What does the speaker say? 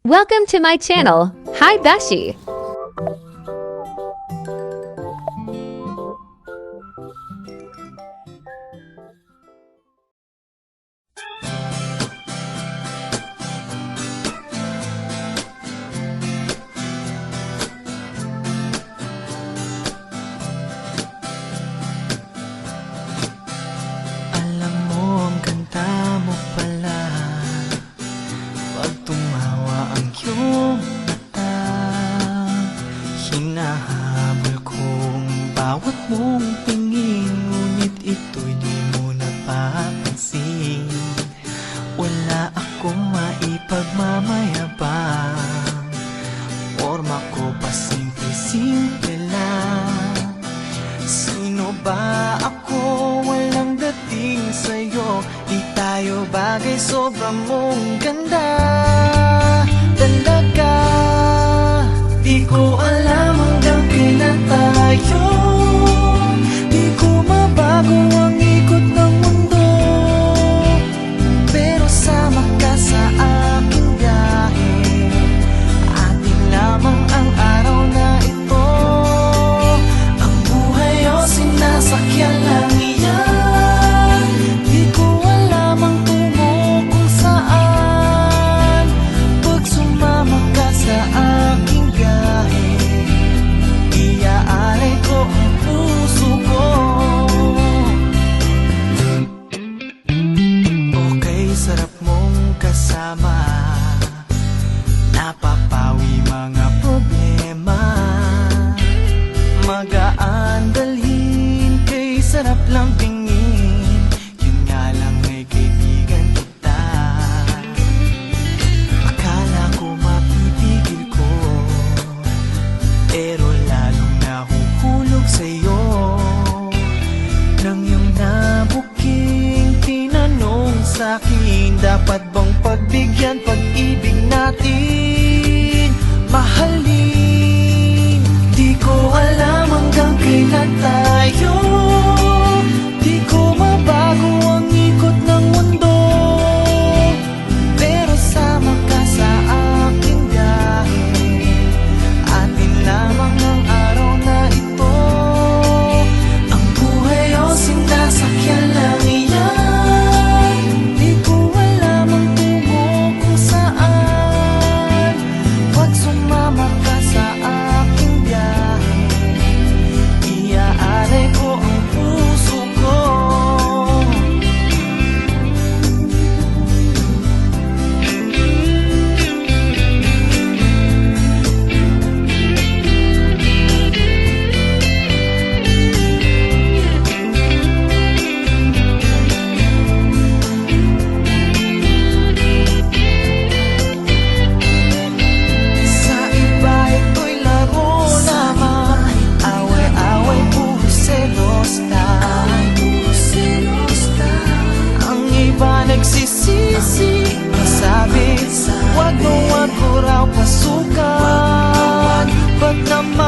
Welcome to my channel. Hi Beshi. Alam mo, ang ganda mo pala pag tumawa ang iyong mata. Hinahabol kong bawat mong tingin, ngunit ito'y di mo napapansin. Wala akong maipagmamayabang, forma ko pa simple-simple lang. Sino ba ako? Walang dating sa'yo, di tayo bagay, sobrang mong ganda. Talaga, di ko alam hanggang kailan tayo. Di ko mabago ang ikot ng mundo, pero sama ka sa aking biyahe. Atin lamang ang araw na ito. Ang buhay o sinasakyan lang iyan. Di ko alam ang tungo kung saan. Pag sumama ka sa aking biyahe, iaalay ko ang puso ko. Okay, sarap mong kasama, napapawi mga problema. Magaan dalhin, kay sarap lang tingin. Yun nga lang ay kaibigan kita. Akala ko mapipigil ko, pero lalong nahuhulog sa'yo. Nang iyong nabuking tinanong sa'kin, dapat bang pagbigyan pag-ibig natin? Mahalin, di ko alam hanggang kailan tayo. Di ko mabago ang ikot ng mundo, pero sama ka sa aking biyahe. Atin lamang ang araw na ito. Ang buhay o sinasakyan lang iyan. Di ko alam ang tungo kung saan. Pag sumama ka sa aking biyahe, iaalay ko ang puso ko. Sa iba ito'y laro lamang, away-away, puro selos lang. Ang iba nagsisisi, sabi, wag mo raw pasukan. Pag naman